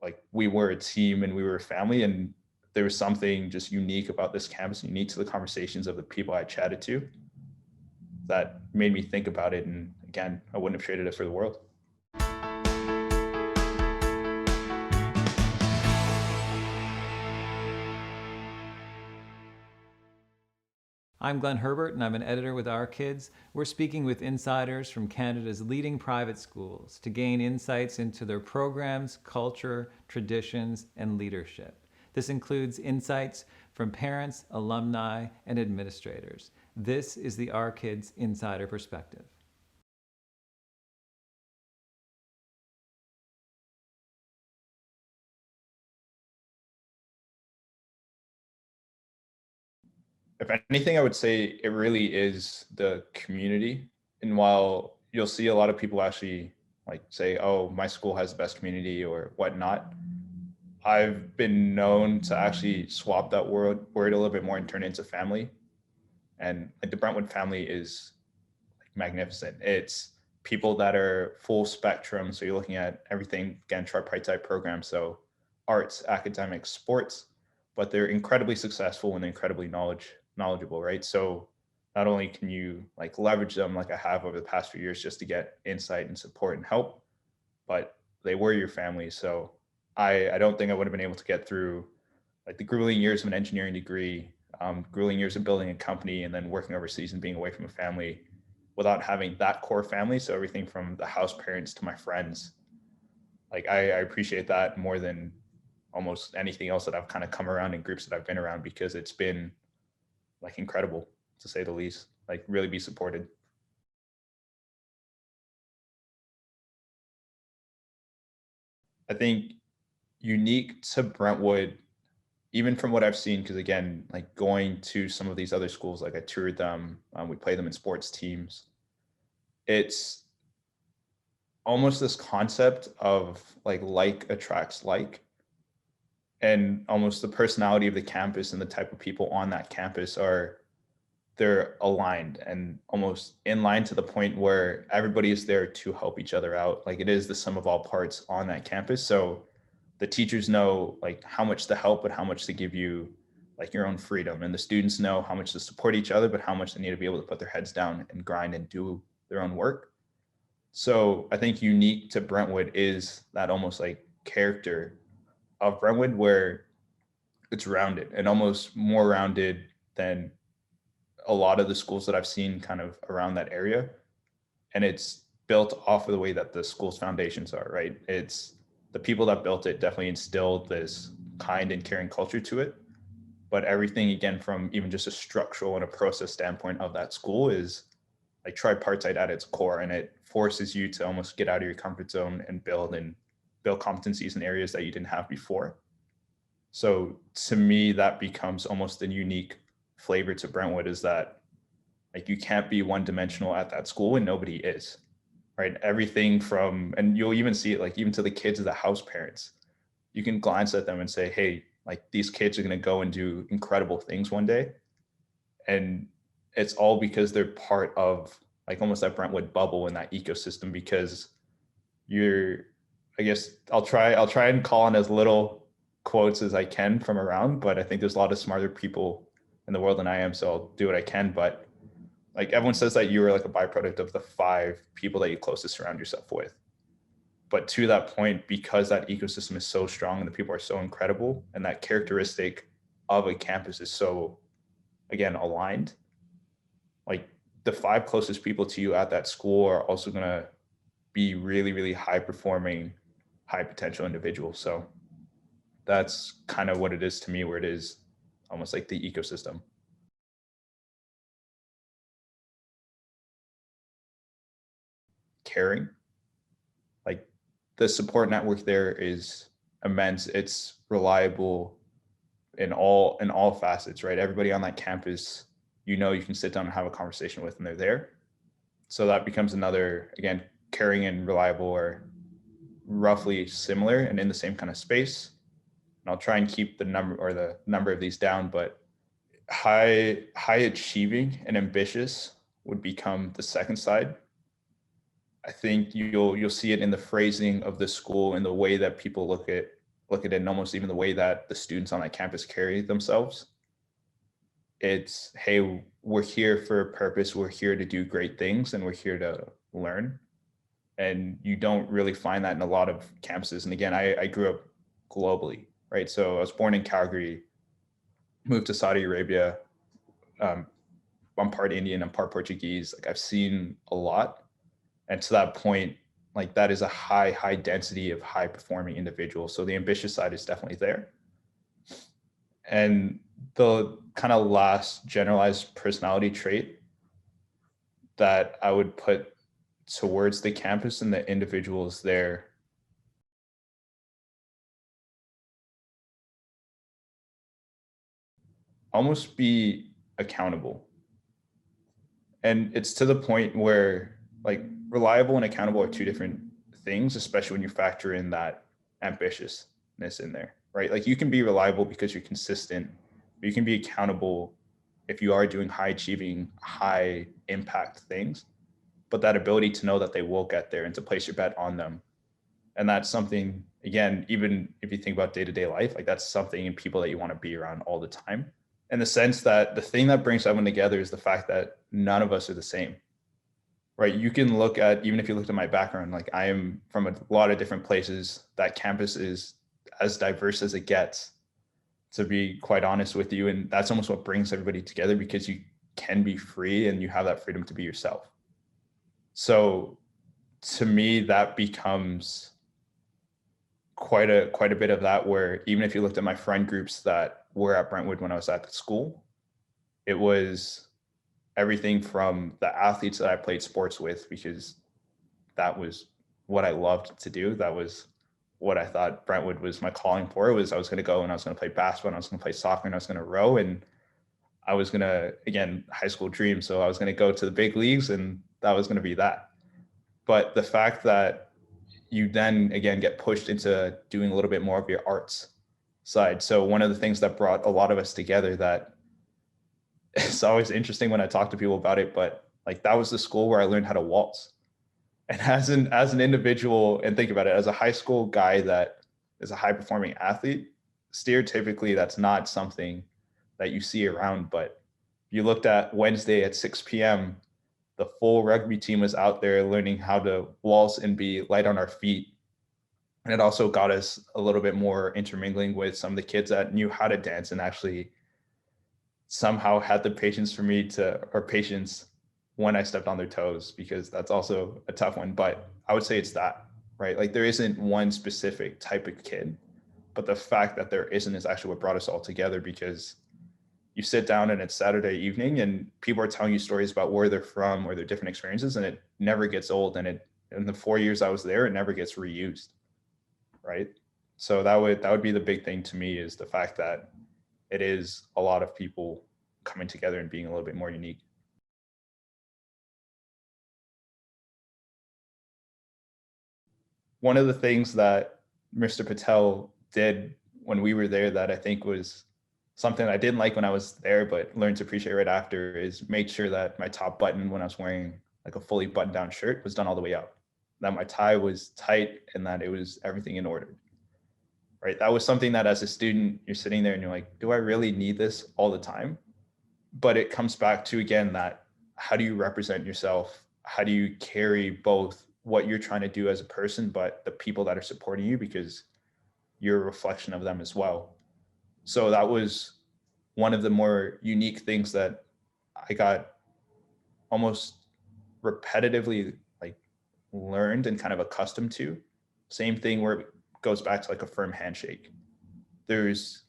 like we were a team and we were a family, and there was something just unique about this campus, unique to the conversations of the people I chatted to, that made me think about it. And again, I wouldn't have traded it for the world. I'm Glenn Herbert, and I'm an editor with Our Kids. We're speaking with insiders from Canada's leading private schools to gain insights into their programs, culture, traditions, and leadership. This includes insights from parents, alumni, and administrators. This is the Our Kids Insider Perspective. If anything, I would say it really is the community. And while you'll see a lot of people actually like say, oh, my school has the best community or whatnot, I've been known to actually swap that word a little bit more and turn it into family. And like the Brentwood family is like magnificent. It's people that are full spectrum. So you're looking at everything, again, tripartite program. So arts, academics, sports, but they're incredibly successful and incredibly knowledgeable, right? So not only can you like leverage them like I have over the past few years just to get insight and support and help, but they were your family. So I don't think I would have been able to get through like the grueling years of an engineering degree, grueling years of building a company, and then working overseas and being away from a family without having that core family. So everything from the house parents to my friends, like I appreciate that more than almost anything else that I've kind of come around in groups that I've been around, because it's been like incredible to say the least, like really be supported. I think unique to Brentwood, even from what I've seen, because again, like going to some of these other schools, like I toured them, we play them in sports teams. It's almost this concept of like attracts like, and almost the personality of the campus and the type of people on that campus are, they're aligned and almost in line to the point where everybody is there to help each other out. Like it is the sum of all parts on that campus. So the teachers know like how much to help, but how much to give you like your own freedom. And the students know how much to support each other, but how much they need to be able to put their heads down and grind and do their own work. So I think unique to Brentwood is that almost like character of Brentwood where it's rounded and almost more rounded than a lot of the schools that I've seen kind of around that area. And it's built off of the way that the school's foundations are, right? It's the people that built it definitely instilled this kind and caring culture to it. But everything, again, from even just a structural and a process standpoint of that school is like tripartite at its core. And it forces you to almost get out of your comfort zone and build competencies in areas that you didn't have before. So to me, that becomes almost a unique flavor to Brentwood, is that like you can't be one dimensional at that school, and nobody is, right? Everything from, and you'll even see it like even to the kids of the house parents, you can glance at them and say, hey, like these kids are going to go and do incredible things one day. And it's all because they're part of like almost that Brentwood bubble in that ecosystem, because you're, I guess I'll try and call on as little quotes as I can from around, but I think there's a lot of smarter people in the world than I am, so I'll do what I can. But like everyone says that you are like a byproduct of the 5 people that you closest surround yourself with. But to that point, because that ecosystem is so strong and the people are so incredible, and that characteristic of a campus is so, again, aligned, like the 5 closest people to you at that school are also going to be really, really high performing, high potential individuals. So that's kind of what it is to me, where it is almost like the ecosystem. Caring, like the support network there is immense. It's reliable in all facets, right? Everybody on that campus, you can sit down and have a conversation with, and they're there. So that becomes another, again, caring and reliable are roughly similar and in the same kind of space. And I'll try and keep the number of these down, but high achieving and ambitious would become the second side. I think you'll see it in the phrasing of the school and the way that people look at look at it, and almost even the way that the students on that campus carry themselves, it's, hey, we're here for a purpose, we're here to do great things, and we're here to learn. And you don't really find that in a lot of campuses. And again, I grew up globally, right? So I was born in Calgary, moved to Saudi Arabia. um, I'm part Indian, I'm part Portuguese. Like, I've seen a lot. And to that point, like, that is a high density of high performing individuals. So the ambitious side is definitely there. And the kind of last generalized personality trait that I would put towards the campus and the individuals there, almost be accountable. And it's to the point where, like, reliable and accountable are two different things, especially when you factor in that ambitiousness in there, right? Like, you can be reliable because you're consistent, but you can be accountable if you are doing high achieving, high impact things, but that ability to know that they will get there and to place your bet on them. And that's something, again, even if you think about day-to-day life, like, that's something in people that you want to be around all the time, in the sense that the thing that brings everyone together is the fact that none of us are the same, right? You can look at, even if you looked at my background, like, I am from a lot of different places. That campus is as diverse as it gets, to be quite honest with you. And that's almost what brings everybody together, because you can be free and you have that freedom to be yourself. So to me, that becomes quite a bit of that, where even if you looked at my friend groups that were at Brentwood when I was at the school, it was everything from the athletes that I played sports with, because that was what I loved to do. That was what I thought Brentwood was my calling for. It was, I was going to go and I was going to play basketball, and I was going to play soccer, and I was going to row, and I was going to, again, high school dream. So I was going to go to the big leagues, and that was going to be that. But the fact that you then again get pushed into doing a little bit more of your arts side. So one of the things that brought a lot of us together, that it's always interesting when I talk to people about it, but like, that was the school where I learned how to waltz. And as an individual, and think about it, as a high school guy that is a high performing athlete, stereotypically that's not something that you see around. But you looked at Wednesday at 6 p.m., the full rugby team was out there learning how to waltz and be light on our feet. And it also got us a little bit more intermingling with some of the kids that knew how to dance and actually somehow had the patience for me to, or patience when I stepped on their toes, because that's also a tough one. But I would say it's that, right? Like, there isn't one specific type of kid, but the fact that there isn't is actually what brought us all together, because you sit down and it's Saturday evening and people are telling you stories about where they're from or their different experiences, and it never gets old. And it, in the 4 years I was there, it never gets reused, right? So that would be the big thing to me, is the fact that it is a lot of people coming together and being a little bit more unique. One of the things that Mr. Patel did when we were there, that I think was something I didn't like when I was there, but learned to appreciate right after, is make sure that my top button, when I was wearing like a fully buttoned down shirt, was done all the way out, that my tie was tight, and that it was everything in order, right? That was something that as a student, you're sitting there and you're like, do I really need this all the time? But it comes back to, again, that how do you represent yourself? How do you carry both what you're trying to do as a person, but the people that are supporting you, because you're a reflection of them as well. So that was one of the more unique things that I got almost repetitively, like, learned and kind of accustomed to. Same thing where it goes back to like a firm handshake. There's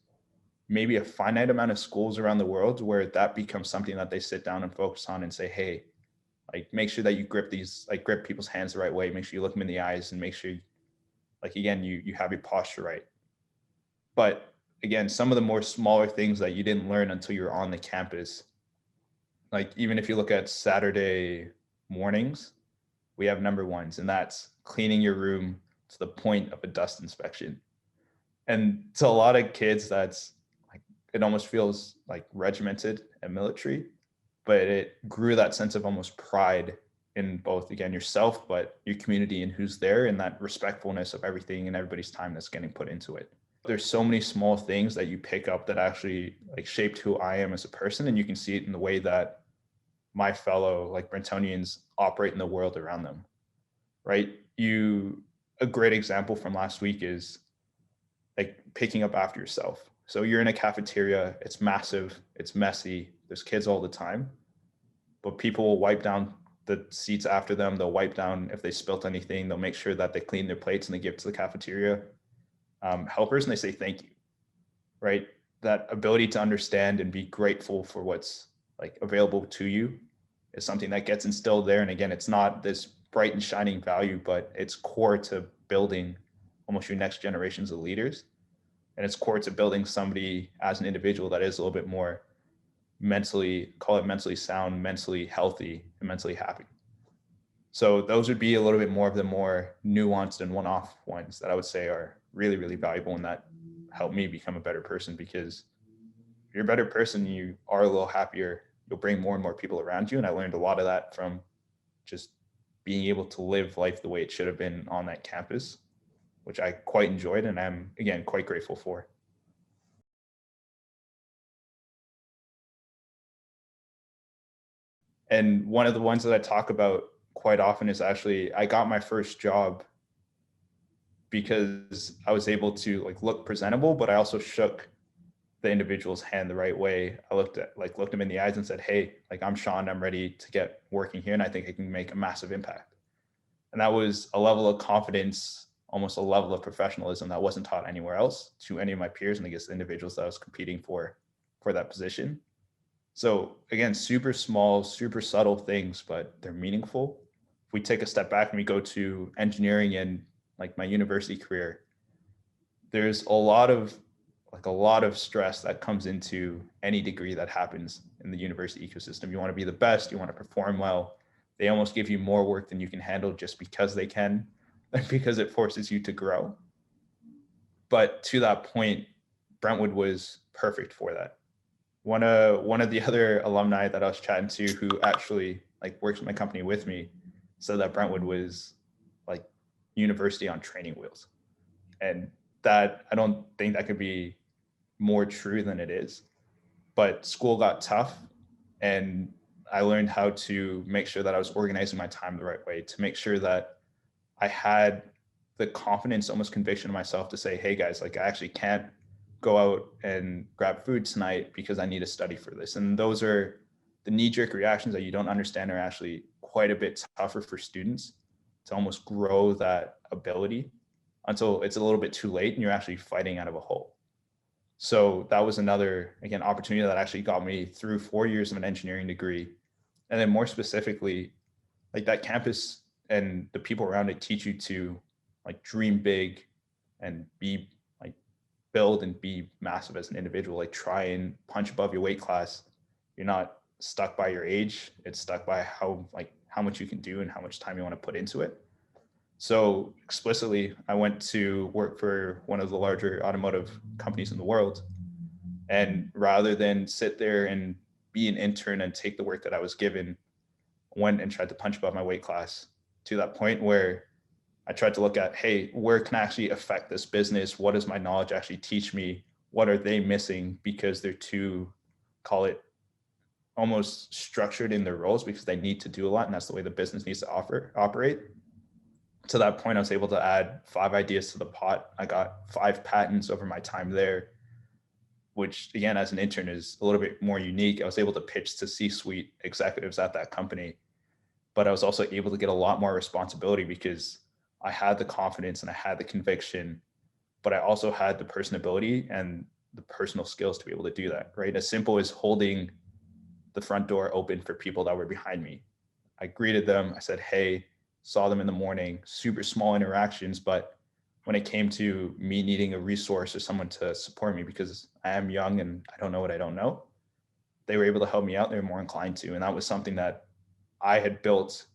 maybe a finite amount of schools around the world where that becomes something that they sit down and focus on and say, hey, like, make sure that you grip people's hands the right way, make sure you look them in the eyes, and make sure, like, again, you have your posture right. But again, some of the more smaller things that you didn't learn until you're on the campus, like, even if you look at Saturday mornings, we have number ones, and that's cleaning your room to the point of a dust inspection. And to a lot of kids, that's like, it almost feels like regimented and military, but it grew that sense of almost pride in both, again, yourself, but your community and who's there, and that respectfulness of everything and everybody's time that's getting put into it. there's so many small things that you pick up that actually like shaped who I am as a person. And you can see it in the way that my fellow like Brentonians operate in the world around them, right? A great example from last week is like picking up after yourself. So you're in a cafeteria, it's massive, it's messy, there's kids all the time, but people will wipe down the seats after them. They'll wipe down if they spilt anything. They'll make sure that they clean their plates and they give it to the cafeteria helpers and they say thank you, right? That ability to understand and be grateful for what's like available to you is something that gets instilled there. And again, it's not this bright and shining value, but it's core to building almost your next generations of leaders. And it's core to building somebody as an individual that is a little bit more mentally, call it mentally sound, mentally healthy, and mentally happy. So those would be a little bit more of the more nuanced and one-off ones that I would say are really, really valuable and that help me become a better person, because if you're a better person, you are a little happier, you'll bring more and more people around you. And I learned a lot of that from just being able to live life the way it should have been on that campus, which I quite enjoyed and I'm, again, quite grateful for. And one of the ones that I talk about quite often is actually I got my first job because I was able to like look presentable, but I also shook the individual's hand the right way. I looked him in the eyes and said, "Hey, like I'm Sean, I'm ready to get working here and I think I can make a massive impact." And that was a level of confidence, almost a level of professionalism that wasn't taught anywhere else to any of my peers and I guess the individuals that I was competing for that position. So again, super small, super subtle things, but they're meaningful. If we take a step back and we go to engineering and like my university career, there's a lot of stress that comes into any degree that happens in the university ecosystem. You want to be the best, you want to perform well. They almost give you more work than you can handle just because they can, because it forces you to grow. But to that point, Brentwood was perfect for that. One of the other alumni that I was chatting to who actually like works with my company with me said that Brentwood was like university on training wheels. And that I don't think that could be more true than it is. But school got tough and I learned how to make sure that I was organizing my time the right way, to make sure that I had the confidence, almost conviction in myself to say, hey guys, like I actually can't go out and grab food tonight because I need to study for this. And those are the knee-jerk reactions that you don't understand are actually quite a bit tougher for students to almost grow that ability until it's a little bit too late and you're actually fighting out of a hole. So that was another, again, opportunity that actually got me through 4 years of an engineering degree. And then more specifically, like that campus and the people around it teach you to like dream big and be like build and be massive as an individual, like try and punch above your weight class. You're not stuck by your age. It's stuck by how much you can do and how much time you want to put into it. So explicitly, I went to work for one of the larger automotive companies in the world. And rather than sit there and be an intern and take the work that I was given, went and tried to punch above my weight class to that point where I tried to look at, hey, where can I actually affect this business? What does my knowledge actually teach me? What are they missing because they're too, call it, almost structured in their roles because they need to do a lot and that's the way the business needs to operate. To that point, I was able to add 5 ideas to the pot. I got 5 patents over my time there, which again, as an intern is a little bit more unique. I was able to pitch to C-suite executives at that company, but I was also able to get a lot more responsibility because I had the confidence and I had the conviction, but I also had the personability and the personal skills to be able to do that, right? As simple as holding the front door open for people that were behind me. I greeted them. I said, hey, saw them in the morning, super small interactions. But when it came to me needing a resource or someone to support me because I am young and I don't know what I don't know, they were able to help me out. They were more inclined to. And that was something that I had built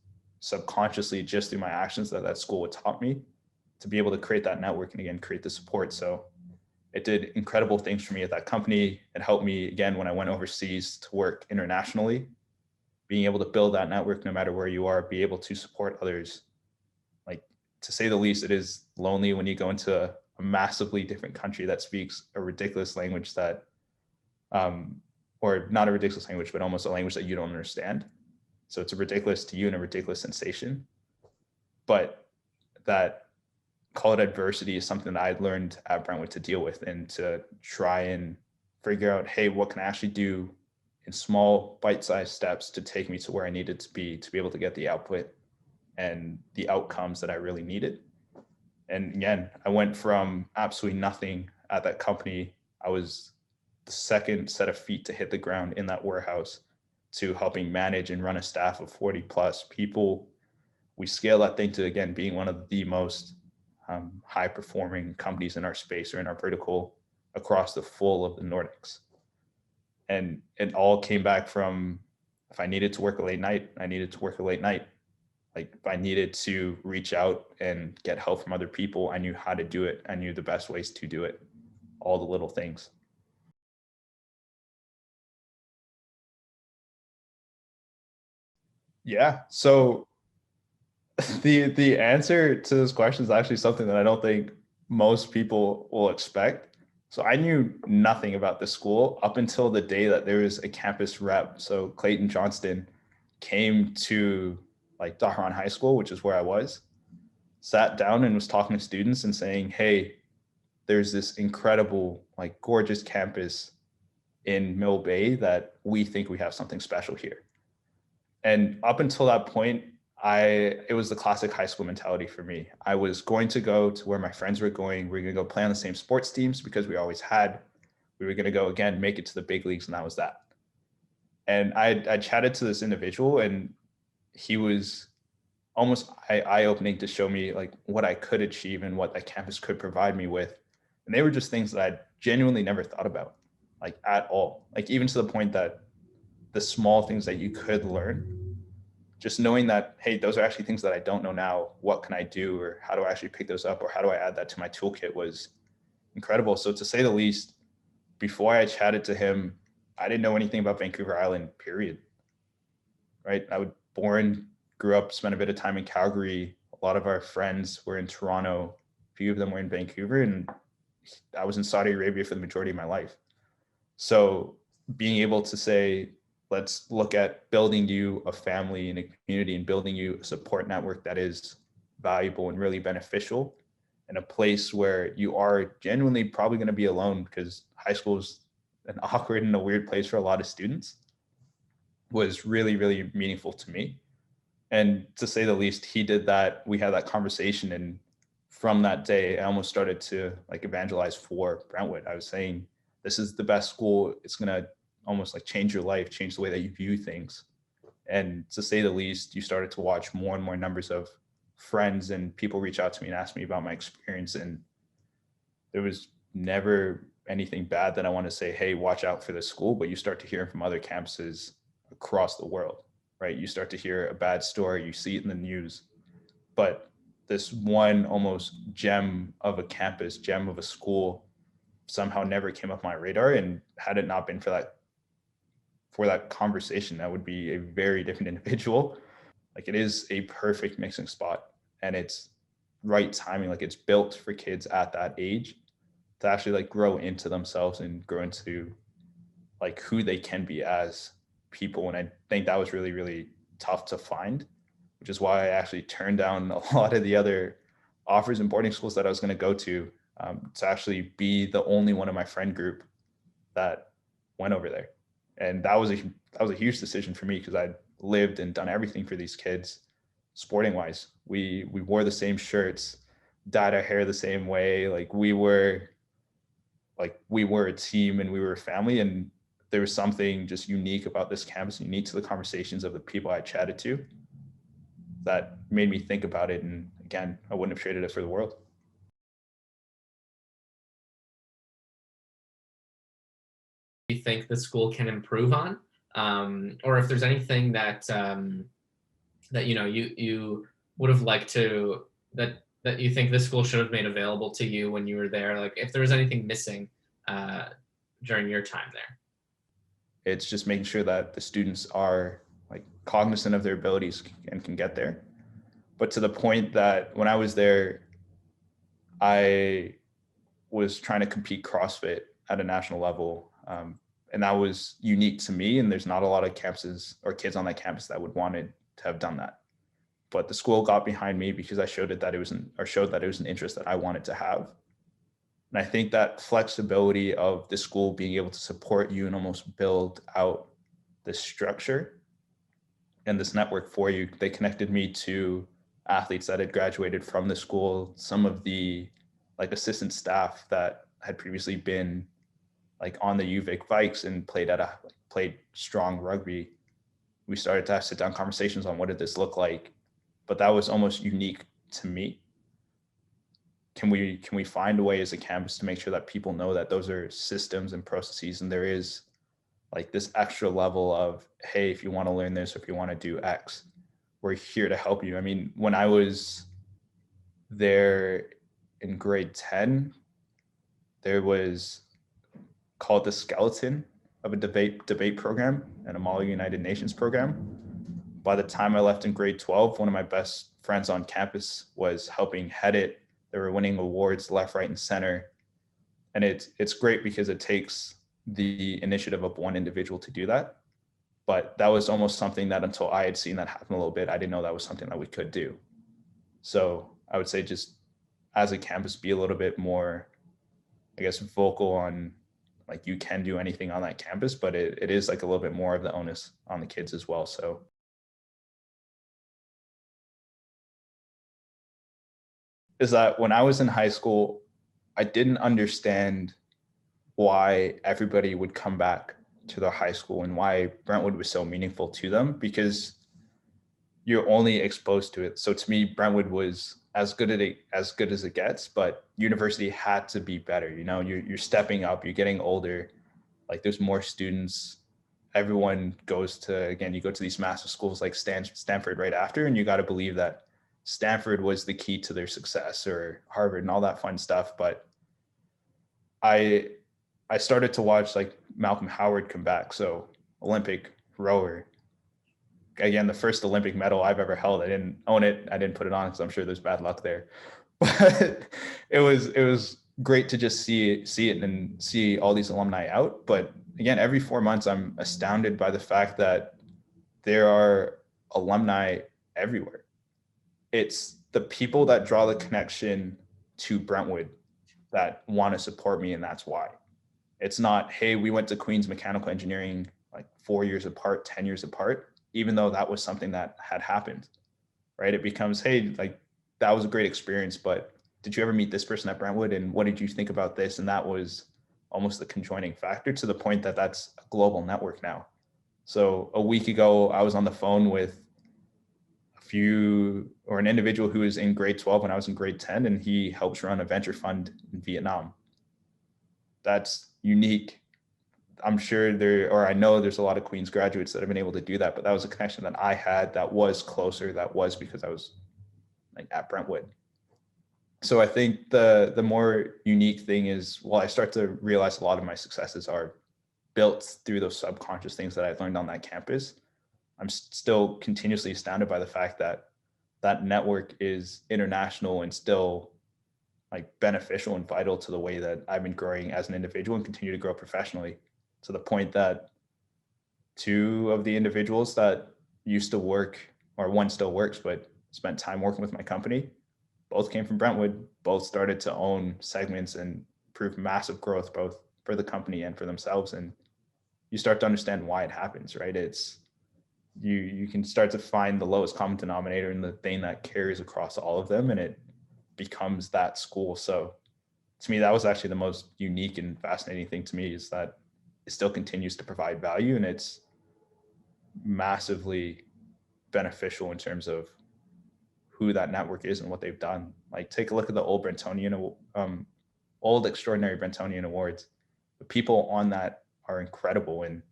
subconsciously just through my actions that school had taught me to be able to create that network and again, create the support. So it did incredible things for me at that company. It helped me again when I went overseas to work internationally, being able to build that network no matter where you are, be able to support others. Like to say the least, it is lonely when you go into a massively different country that speaks a ridiculous language that, or not a ridiculous language, but almost a language that you don't understand. So it's a ridiculous to you and a ridiculous sensation. But that, call it adversity, is something that I learned at Brentwood to deal with and to try and figure out, hey, what can I actually do in small bite-sized steps to take me to where I needed to be able to get the output and the outcomes that I really needed. And again, I went from absolutely nothing at that company. I was the second set of feet to hit the ground in that warehouse, to helping manage and run a staff of 40 plus people. We scaled that thing to, again, being one of the most high performing companies in our space or in our vertical across the full of the Nordics. And it all came back from, if I needed to work a late night, I needed to work a late night. Like if I needed to reach out and get help from other people, I knew how to do it. I knew the best ways to do it, all the little things. Yeah. So the answer to this question is actually something that I don't think most people will expect. So I knew nothing about the school up until the day that there was a campus rep. So Clayton Johnston came to like Daharan High School, which is where I was, sat down and was talking to students and saying, hey, there's this incredible, like gorgeous campus in Mill Bay that we think we have something special here. And up until that point, it was the classic high school mentality for me. I was going to go to where my friends were going. We were going to go play on the same sports teams because we always had. We were going to go again, make it to the big leagues, and that was that. And I chatted to this individual, and he was almost eye-opening to show me like what I could achieve and what that campus could provide me with. And they were just things that I genuinely never thought about, like at all. Like even to the point that the small things that you could learn, just knowing that, hey, those are actually things that I don't know now. What can I do? Or how do I actually pick those up? Or how do I add that to my toolkit was incredible. So to say the least, before I chatted to him, I didn't know anything about Vancouver Island, period. Right? I was born, grew up, spent a bit of time in Calgary. A lot of our friends were in Toronto. A few of them were in Vancouver, and I was in Saudi Arabia for the majority of my life. So being able to say, let's look at building you a family and a community and building you a support network that is valuable and really beneficial in a place where you are genuinely probably going to be alone, because high school is an awkward and a weird place for a lot of students, was really, really meaningful to me. And to say the least, he did that. We had that conversation, and from that day, I almost started to like evangelize for Brentwood. I was saying, this is the best school. It's gonna almost like change your life, change the way that you view things. And to say the least, you started to watch more and more numbers of friends and people reach out to me and ask me about my experience. And there was never anything bad that I want to say, hey, watch out for this school. But you start to hear from other campuses across the world, right? You start to hear a bad story, you see it in the news. But this one almost gem of a campus, gem of a school, somehow never came up my radar. And had it not been for that conversation, I would be a very different individual. Like it is a perfect mixing spot, and it's right timing. Like it's built for kids at that age to actually like grow into themselves and grow into like who they can be as people. And I think that was really, really tough to find, which is why I actually turned down a lot of the other offers in boarding schools that I was going to go to actually be the only one in my friend group that went over there. And that was a huge decision for me, because I'd lived and done everything for these kids sporting wise. We wore the same shirts, dyed our hair the same way. We were a team and we were a family. And there was something just unique about this campus, unique to the conversations of the people I chatted to, that made me think about it. And again, I wouldn't have traded it for the world. You think the school can improve on, or if there's anything that that you would have liked to, that you think this school should have made available to you when you were there, like if there was anything missing during your time there. It's just making sure that the students are like cognizant of their abilities and can get there. But to the point that when I was there, I was trying to compete CrossFit at a national level. And that was unique to me. And there's not a lot of campuses or kids on that campus that would wanted to have done that. But the school got behind me because I showed that it was an interest that I wanted to have. And I think that flexibility of the school being able to support you and almost build out this structure and this network for you, they connected me to athletes that had graduated from the school, some of the like assistant staff that had previously been like on the UVic Vikes and played strong rugby. We started to have sit down conversations on what did this look like, but that was almost unique to me. Can we find a way as a campus to make sure that people know that those are systems and processes, and there is like this extra level of, hey, if you want to learn this, or if you want to do X, we're here to help you. I mean, when I was there in grade 10, there was called the skeleton of a debate program and a Model United Nations program. By the time I left in grade 12, one of my best friends on campus was helping head it. They were winning awards left, right, and center. And it's great because it takes the initiative of one individual to do that. But that was almost something that until I had seen that happen a little bit, I didn't know that was something that we could do. So I would say just as a campus, be a little bit more, I guess, vocal on like you can do anything on that campus, but it is like a little bit more of the onus on the kids as well. So is that when I was in high school, I didn't understand why everybody would come back to their high school and why Brentwood was so meaningful to them, because you're only exposed to it. So to me, Brentwood was as good as it gets, but university had to be better. You know, you're stepping up, you're getting older, like there's more students. Everyone goes to, again, you go to these massive schools like Stanford right after, and you got to believe that Stanford was the key to their success, or Harvard and all that fun stuff. But I started to watch like Malcolm Howard come back. So Olympic rower. Again, the first Olympic medal I've ever held. I didn't own it. I didn't put it on because I'm sure there's bad luck there. But it was great to just see it and see all these alumni out. But again, every 4 months, I'm astounded by the fact that there are alumni everywhere. It's the people that draw the connection to Brentwood that want to support me, and that's why. It's not, hey, we went to Queens Mechanical Engineering like 4 years apart, 10 years apart, even though that was something that had happened, right? It becomes, hey, like that was a great experience, but did you ever meet this person at Brentwood, and what did you think about this? And that was almost the conjoining factor, to the point that that's a global network now. So a week ago, I was on the phone with an individual who was in grade 12 when I was in grade 10, and he helps run a venture fund in Vietnam. That's unique. I'm sure I know there's a lot of Queens graduates that have been able to do that, but that was a connection that I had that was closer. That was because I was like at Brentwood. So I think the more unique thing is, well, I start to realize a lot of my successes are built through those subconscious things that I learned on that campus. I'm still continuously astounded by the fact that that network is international and still like beneficial and vital to the way that I've been growing as an individual and continue to grow professionally, to the point that two of the individuals that used to work, or one still works, but spent time working with my company, both came from Brentwood, both started to own segments and prove massive growth, both for the company and for themselves. And you start to understand why it happens, right? It's, you can start to find the lowest common denominator and the thing that carries across all of them, and it becomes that school. So to me, that was actually the most unique and fascinating thing to me, is that it still continues to provide value, and it's massively beneficial in terms of who that network is and what they've done. Like take a look at the old extraordinary Brentonian awards. The people on that are incredible, and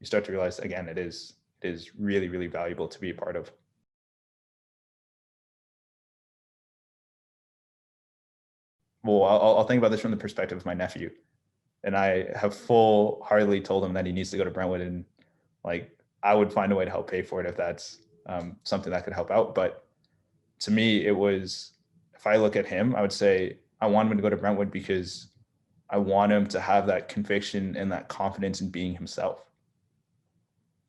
you start to realize, again, it is really, really valuable to be a part of. Well, I'll think about this from the perspective of my nephew, and I have full-heartedly told him that he needs to go to Brentwood, and like I would find a way to help pay for it if that's something that could help out. But to me, it was, if I look at him, I would say I want him to go to Brentwood because I want him to have that conviction and that confidence in being himself.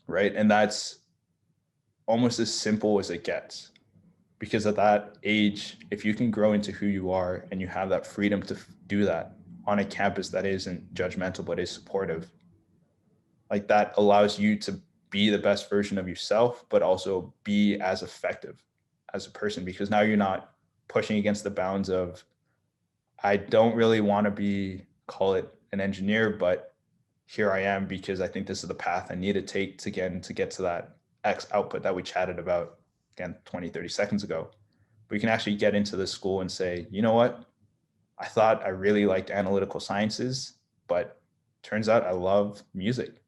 Right. And that's almost as simple as it gets. Because at that age, if you can grow into who you are and you have that freedom to do that on a campus that isn't judgmental but is supportive, like that allows you to be the best version of yourself, but also be as effective as a person, because now you're not pushing against the bounds of, I don't really want to be, call it an engineer, but here I am because I think this is the path I need to take to get to that X output that we chatted about again 20, 30 seconds ago. But you can actually get into the school and say, you know what? I thought I really liked analytical sciences, but turns out I love music.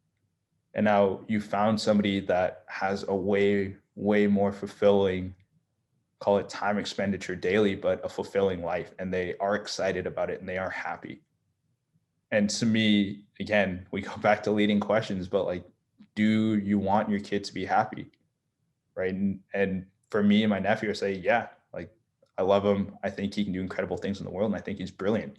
And now you found somebody that has a way, way more fulfilling, call it time expenditure daily, but a fulfilling life. And they are excited about it and they are happy. And to me, again, we go back to leading questions, but like, do you want your kid to be happy? Right. And for me and my nephew, I say, yeah, like I love him. I think he can do incredible things in the world. And I think he's brilliant.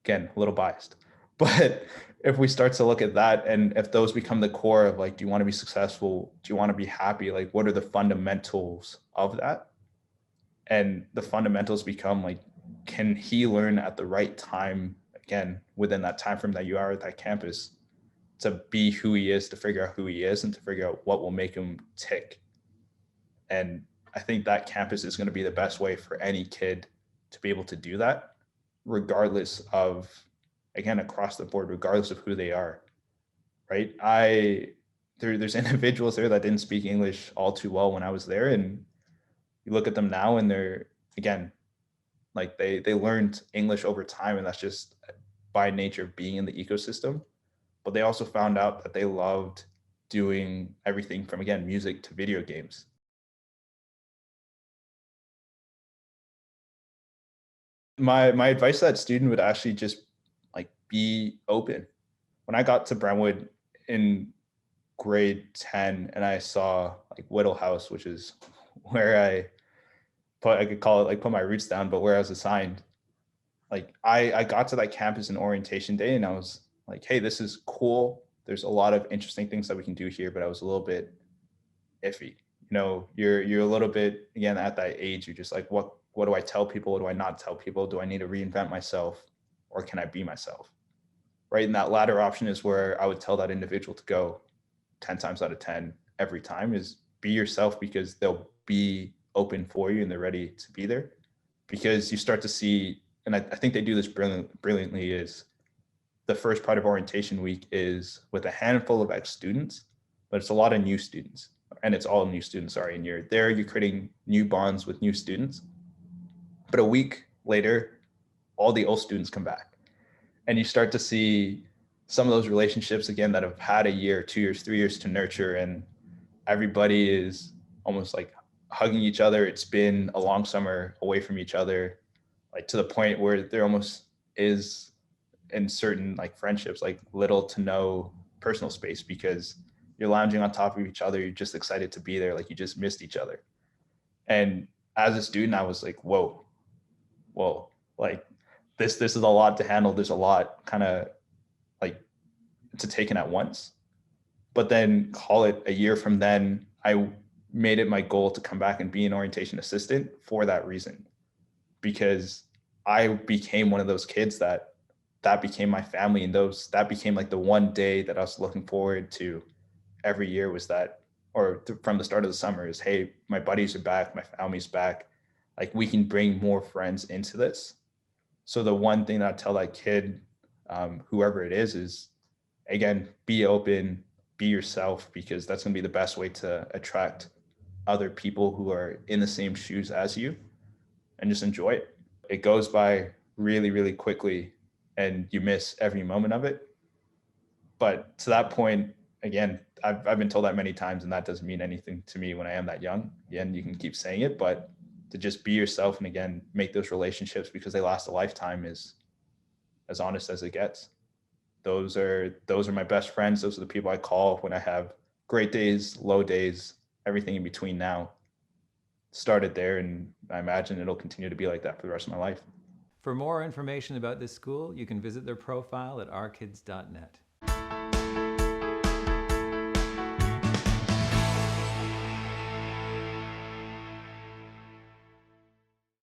Again, a little biased. But if we start to look at that, and if those become the core of like, do you want to be successful? Do you want to be happy? Like, what are the fundamentals of that? And the fundamentals become like, can he learn at the right time, again, within that time frame that you are at that campus, to be who he is, to figure out who he is, and to figure out what will make him tick. And I think that campus is going to be the best way for any kid to be able to do that, regardless of, again, across the board, regardless of who they are. Right. There's individuals there that didn't speak English all too well when I was there. And you look at them now and they're, again, like they learned English over time, and that's just by nature of being in the ecosystem. But they also found out that they loved doing everything from, again, music to video games. My advice to that student would actually just like be open. When I got to Brentwood in grade 10 and I saw like Whittle House, which is where I could call it like put my roots down, but where I was assigned, like I got to that campus in orientation day and I was like, hey, this is cool. There's a lot of interesting things that we can do here, but I was a little bit iffy. You know, you're a little bit, again, at that age, you're just like, what do I tell people? What do I not tell people? Do I need to reinvent myself, or can I be myself? Right. And that latter option is where I would tell that individual to go 10 times out of 10 every time, is be yourself, because they'll be open for you and they're ready to be there. Because you start to see, and I think they do this brilliantly, is the first part of orientation week is with a handful of ex-students, but it's a lot of new students, and it's all new students, sorry, and you're creating new bonds with new students. But a week later, all the old students come back, and you start to see some of those relationships again that have had a year, 2 years, 3 years to nurture, and everybody is almost like hugging each other. It's been a long summer away from each other, like to the point where there almost is, in certain like friendships, like little to no personal space, because you're lounging on top of each other. You're just excited to be there. Like you just missed each other. And as a student, I was like, whoa, like this is a lot to handle. There's a lot kind of like to take in at once. But then call it a year from then, I made it my goal to come back and be an orientation assistant for that reason, because I became one of those kids that became my family, and that became like the one day that I was looking forward to every year, was that, or from the start of the summer, is, hey, my buddies are back, my family's back, like we can bring more friends into this. So the one thing that I tell that kid, whoever it is again, be open, be yourself, because that's going to be the best way to attract other people who are in the same shoes as you, and just enjoy it. It goes by really, really quickly and you miss every moment of it. But to that point, again, I've been told that many times, and that doesn't mean anything to me when I am that young. Again, you can keep saying it, but to just be yourself and, again, make those relationships, because they last a lifetime, is as honest as it gets. Those are my best friends. Those are the people I call when I have great days, low days, everything in between. Now started there, and I imagine it'll continue to be like that for the rest of my life. For more information about this school, you can visit their profile at ourkids.net.